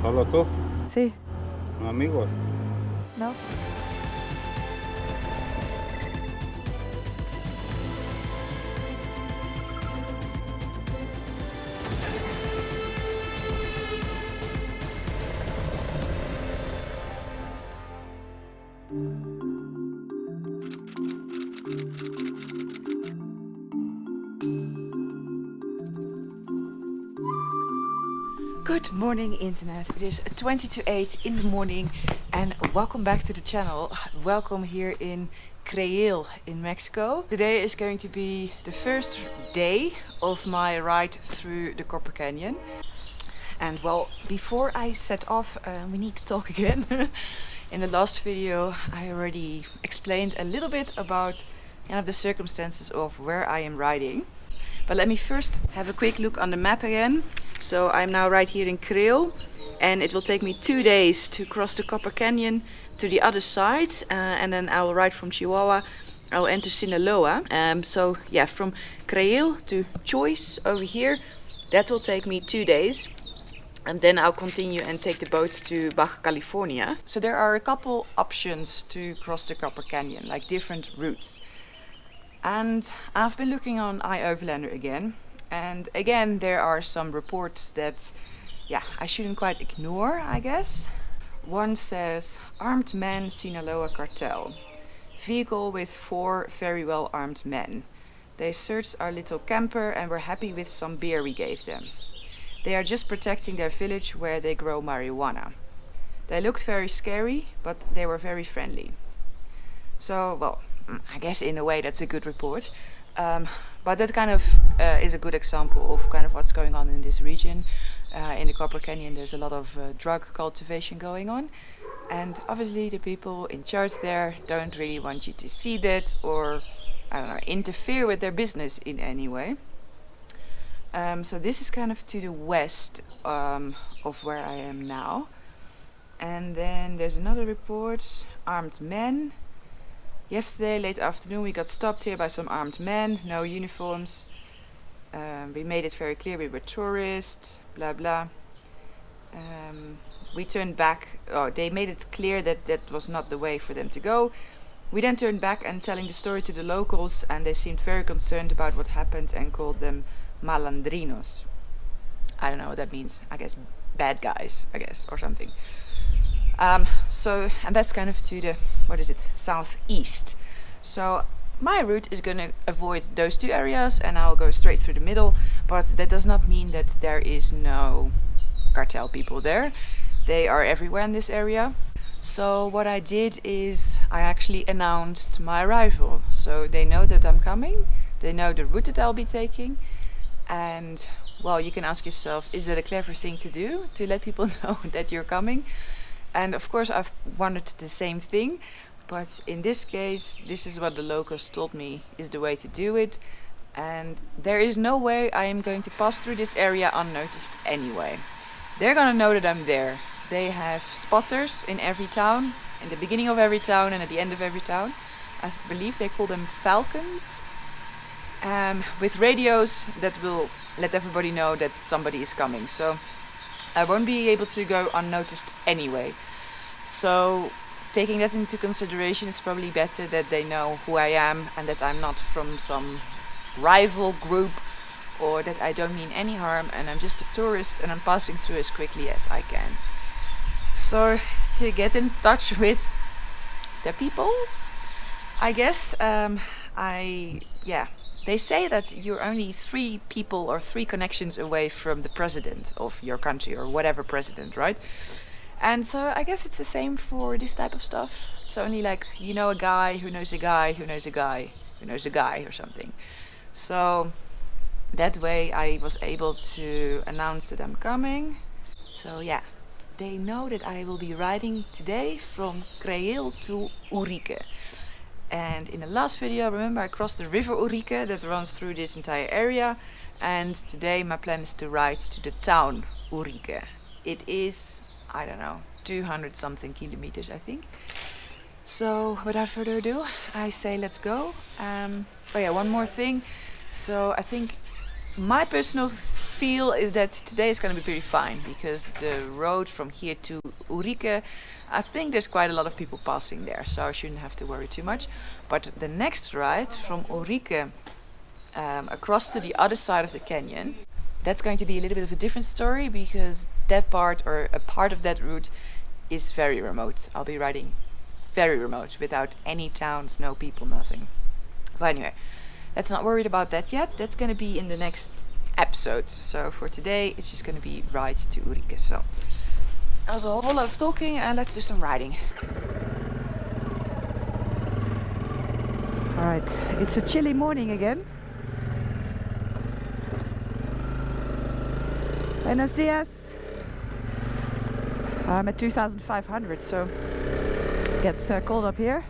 ¿Solo tú? Sí. ¿No amigos? No. Good morning, internet. It is 20 to 8 in the morning, and welcome back to the channel. Welcome here in Creel in Mexico. Today is going to be the first day of my ride through the Copper Canyon. And well, before I set off, we need to talk again. In the last video, I already explained a little bit about kind of the circumstances of where I am riding. But let me first have a quick look on the map again. So I'm now right here in Creel, and it will take me 2 days to cross the Copper Canyon to the other side, and then I will ride from Chihuahua. I'll enter Sinaloa. So yeah, from Creel to Choice over here, that will take me 2 days. And then I'll continue and take the boat to Baja California. So there are a couple options to cross the Copper Canyon, like different routes. And I've been looking on iOverlander again. And again, there are some reports that, yeah, I shouldn't quite ignore, I guess. One says, armed men Sinaloa cartel. Vehicle with 4 very well armed men. They searched our little camper and were happy with some beer we gave them. They are just protecting their village where they grow marijuana. They looked very scary, but they were very friendly. So, well, I guess in a way that's a good report. But that kind of is a good example of kind of what's going on in this region. In the Copper Canyon there's a lot of drug cultivation going on. And obviously the people in charge there don't really want you to see that or, I don't know, interfere with their business in any way. So this is kind of to the west of where I am now. And then there's another report, armed men. Yesterday, late afternoon, we got stopped here by some armed men, no uniforms. We made it very clear we were tourists, blah blah. We turned back, they made it clear that that was not the way for them to go. We then turned back and telling the story to the locals, and they seemed very concerned about what happened and called them malandrinos. I don't know what that means, I guess bad guys, I guess, or something. And that's kind of to the, southeast. So my route is going to avoid those 2 areas and I'll go straight through the middle, but that does not mean that there is no cartel people there. They are everywhere in this area. So what I did is I actually announced my arrival. So they know that I'm coming, they know the route that I'll be taking, and well, you can ask yourself, is it a clever thing to do, to let people know that you're coming? And of course I've wondered the same thing, but in this case this is what the locals told me is the way to do it, and there is no way I am going to pass through this area unnoticed anyway. They're gonna know that I'm there. They have spotters in every town, in the beginning of every town and at the end of every town. I believe they call them falcons, with radios that will let everybody know that somebody is coming. So I won't be able to go unnoticed anyway. So taking that into consideration, it's probably better that they know who I am and that I'm not from some rival group, or that I don't mean any harm and I'm just a tourist and I'm passing through as quickly as I can. So to get in touch with the people, I guess, they say that you're only 3 people or 3 connections away from the president of your country, or whatever president, right? And so I guess it's the same for this type of stuff. It's only like, you know, a guy who knows a guy who knows a guy who knows a guy or something. So that way I was able to announce that I'm coming. So yeah, they know that I will be riding today from Creel to Urique. And in the last video, remember, I crossed the river Urique that runs through this entire area. And today my plan is to ride to the town Urique. It is, I don't know, 200 something kilometers, I think. So without further ado, I say let's go. Oh yeah, one more thing. So I think my personal feel is that today is going to be pretty fine, because the road from here to Urique, I think there's quite a lot of people passing there, so I shouldn't have to worry too much. But the next ride from Urique across to the other side of the canyon, that's going to be a little bit of a different story, because that part, or a part of that route, is very remote. I'll be riding very remote, without any towns, no people, nothing. But anyway, let's not worry about that yet. That's going to be in the next episode. So for today, it's just going to be ride to Urique. So that was a whole lot of talking, and let's do some riding. Alright, it's a chilly morning again. Buenos dias. I'm at 2,500, so it gets cold up here.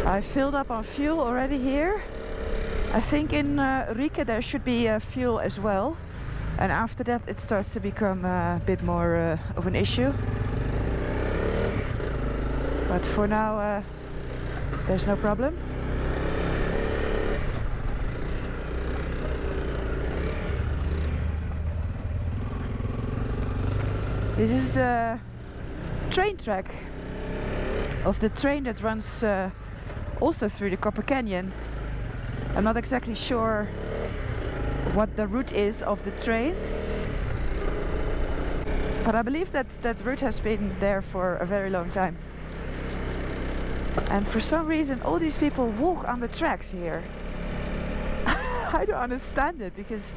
I filled up on fuel already here. I think in Urique there should be fuel as well, and after that it starts to become a bit more of an issue. But for now there's no problem. This is the train track of the train that runs also through the Copper Canyon. I'm not exactly sure what the route is of the train, but I believe that that route has been there for a very long time. And for some reason all these people walk on the tracks here. I don't understand it, because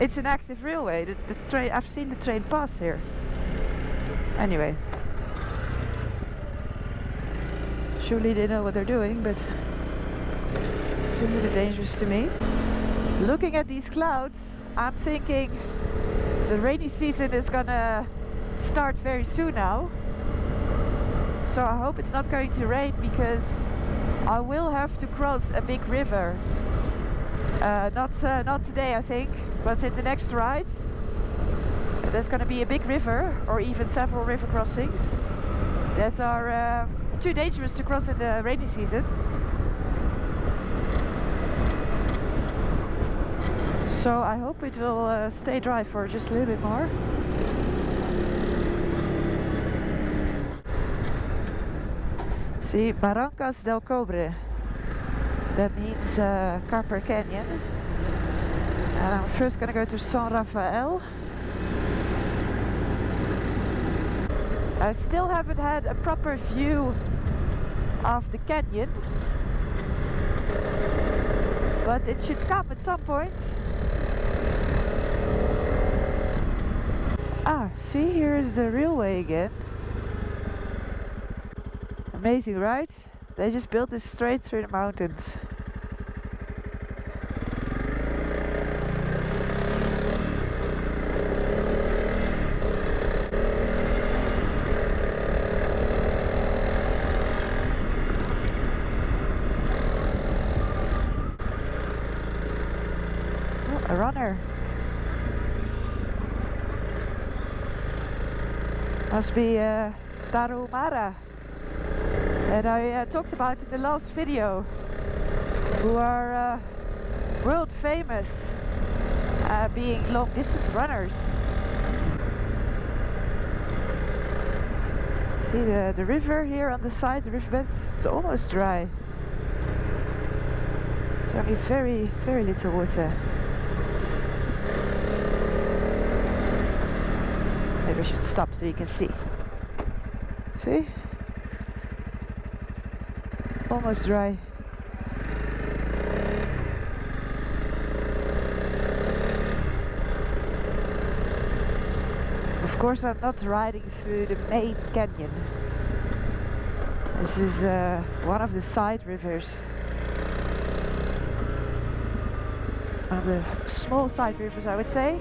it's an active railway. The train, I've seen the train pass here. Anyway, surely they know what they're doing, but it seems a bit dangerous to me. Looking at these clouds, I'm thinking the rainy season is gonna start very soon now. So I hope it's not going to rain, because I will have to cross a big river. Not today, I think, but in the next ride. There's going to be a big river, or even several river crossings that are too dangerous to cross in the rainy season. So I hope it will stay dry for just a little bit more. See, Barrancas del Cobre. That means Copper Canyon. And I'm first going to go to San Rafael. I still haven't had a proper view of the canyon, but it should come at some point. Ah, see, here is the railway again. Amazing, right? They just built this straight through the mountains. A runner. Must be Tarahumara that I talked about in the last video, who are world famous being long distance runners. See the river here on the side, the riverbed, it's almost dry. It's only very, very little water. Maybe I should stop so you can see. See? Almost dry. Of course, I'm not riding through the main canyon. This is one of the side rivers. One of the small side rivers, I would say.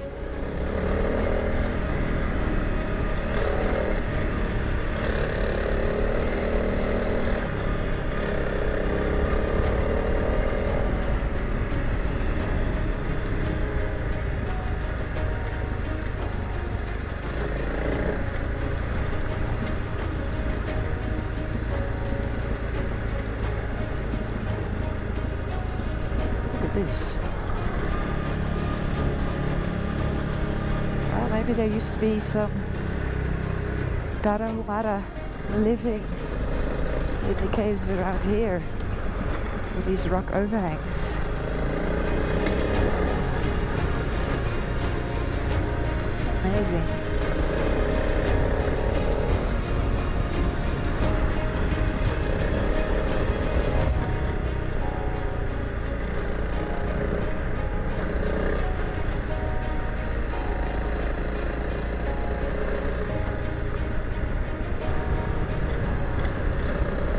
This. there used to be some Tarahumara living in the caves around here with these rock overhangs. Amazing.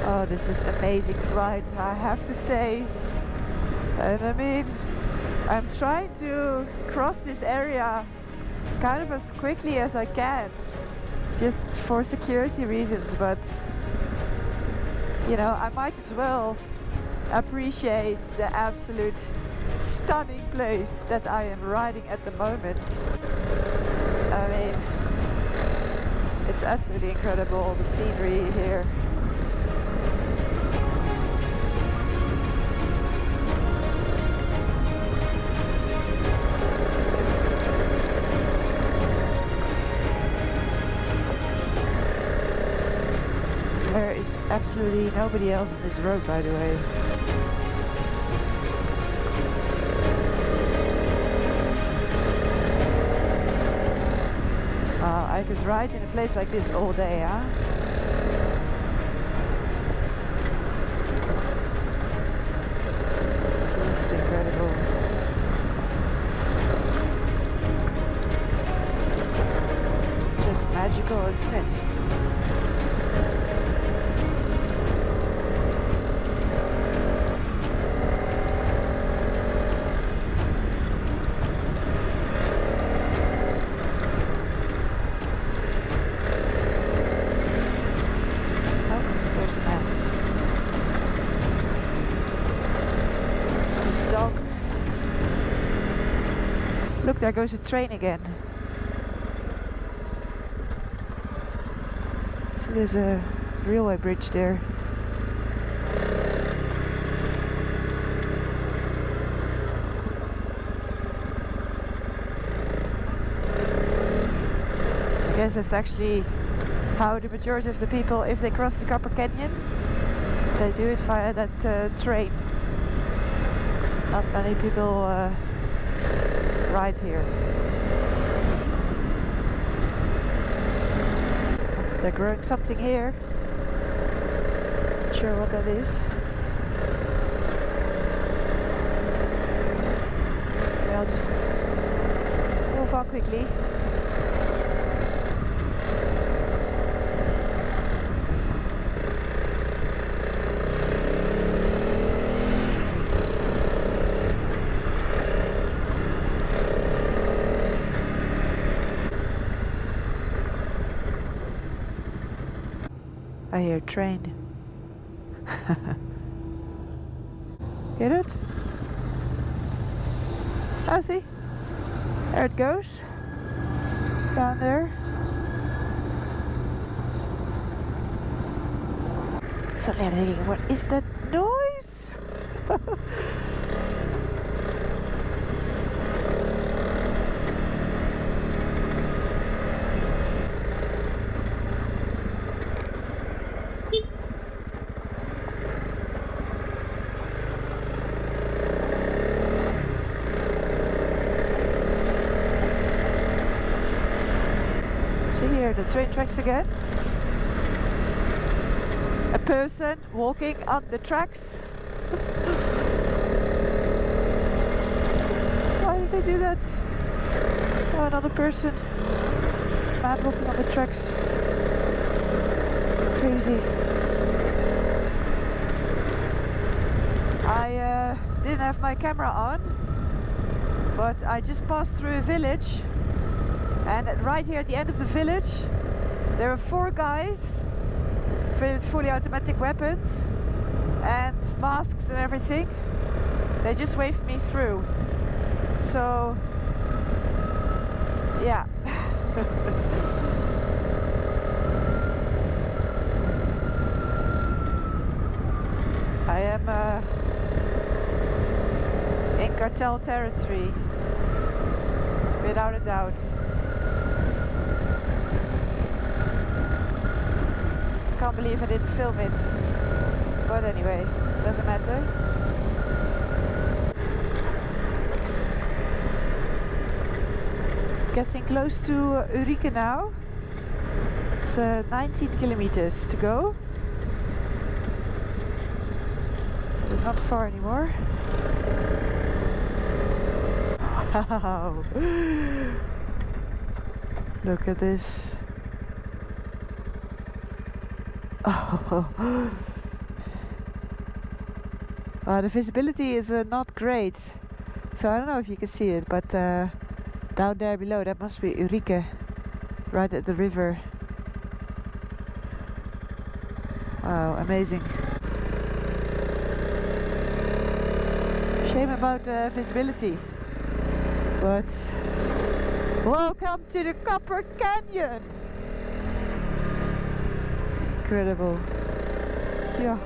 Oh, this is amazing ride, I have to say. And I mean, I'm trying to cross this area kind of as quickly as I can, just for security reasons, but you know, I might as well appreciate the absolute stunning place that I am riding at the moment. I mean, it's absolutely incredible, the scenery here. There is absolutely nobody else on this road, by the way. I could ride in a place like this all day, huh? Just incredible. Just magical, isn't it? Look, there goes a train again. So there's a railway bridge there. I guess that's actually how the majority of the people, if they cross the Copper Canyon, they do it via that train. Not many people ride here. They're growing something here. Not sure what that is. Maybe I'll just move on quickly. I hear a train. Hear it? I see. There it goes. Down there. Suddenly I'm thinking, what is that noise? The train tracks again. A person walking on the tracks. Why did they do that? Oh, another person. Man walking on the tracks. Crazy. I didn't have my camera on, but I just passed through a village. And right here at the end of the village, there are 4 guys with fully automatic weapons and masks and everything. They just waved me through. So, yeah. I am in cartel territory, without a doubt. can't believe I didn't film it. But anyway, doesn't matter. Getting close to Ulriken now. It's 19 kilometers to go. So it's not far anymore. Wow! Look at this. Oh. The visibility is not great, so I don't know if you can see it, but down there below, that must be Ulriken, right at the river. Wow, amazing. Shame about the visibility, but welcome to the Copper Canyon! Incredible. Yeah.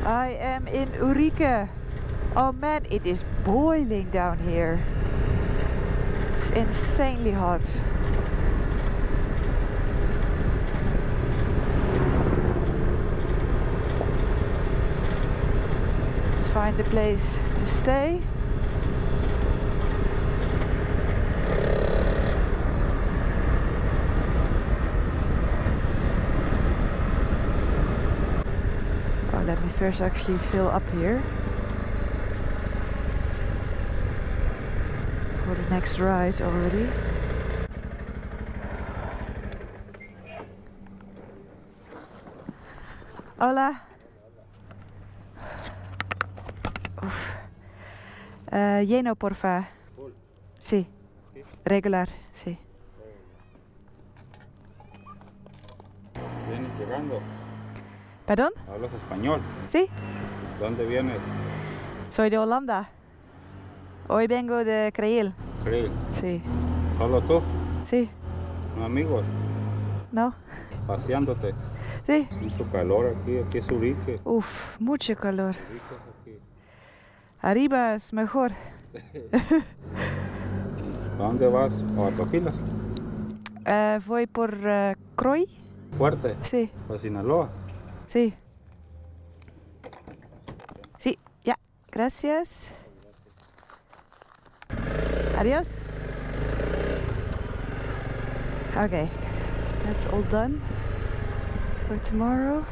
I am in Ulriken. Oh man, it is boiling down here. It's insanely hot. Let's find a place to stay. Let me first actually fill up here for the next ride already. Hola. Uf. Lleno, porfa. Sí. Regular, sí. ¿Vienes llegando? ¿Perdón? ¿Hablas español? Sí. ¿Dónde vienes? Soy de Holanda. Hoy vengo de Creil. Creil. Sí. ¿Solo tú? Sí. ¿No amigos? No. ¿Paseándote? Sí. Mucho calor aquí es Ulriken. Uf, mucho calor. Ulriken es aquí. Arriba es mejor. ¿A dónde vas? ¿O a Tofilas? Voy por Croy. ¿Fuerte? Sí. ¿A Sinaloa? Sí. Gracias. Adios. Okay, that's all done for tomorrow.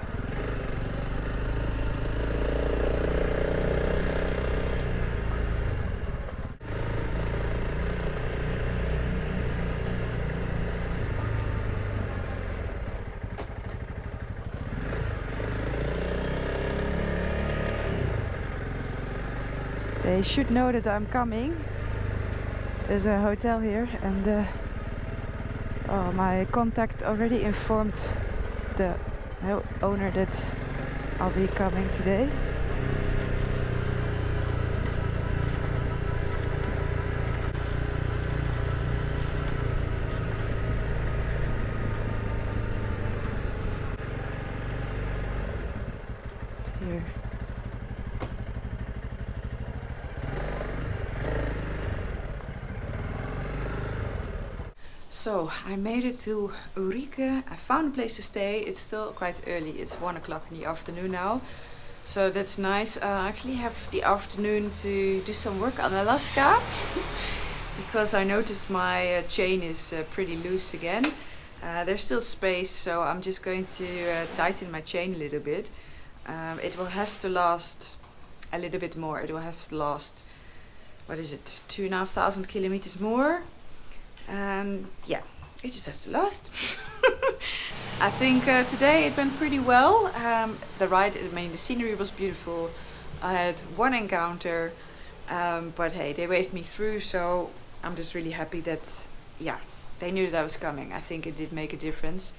They should know that I'm coming. There's a hotel here, and my contact already informed the owner that I'll be coming today. It's here. So I made it to Urique. I found a place to stay. It's still quite early. It's 1 o'clock in the afternoon now. So that's nice. I actually have the afternoon to do some work on Alaska because I noticed my chain is pretty loose again. There's still space, so I'm just going to tighten my chain a little bit. It will has to last a little bit more. It will have to last, what is it, 2,500 kilometers more. Yeah, it just has to last. I think today it went pretty well. The ride, I mean, the scenery was beautiful. I had one encounter, but hey, they waved me through, so I'm just really happy that, yeah, they knew that I was coming. I think it did make a difference.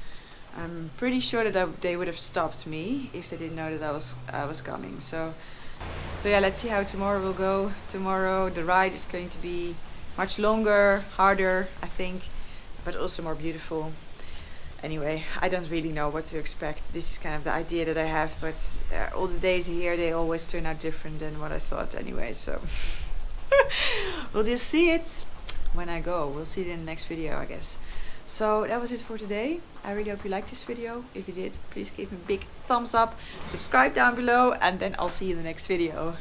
I'm pretty sure that they would have stopped me if they didn't know that I was coming. So yeah, let's see how tomorrow will go. Tomorrow the ride is going to be much longer, harder, I think, but also more beautiful. Anyway, I don't really know what to expect. This is kind of the idea that I have, but all the days here, they always turn out different than what I thought anyway, so we'll just see it when I go. We'll see it in the next video, I guess. So that was it for today. I really hope you liked this video. If you did, please give me a big thumbs up, subscribe down below, and then I'll see you in the next video.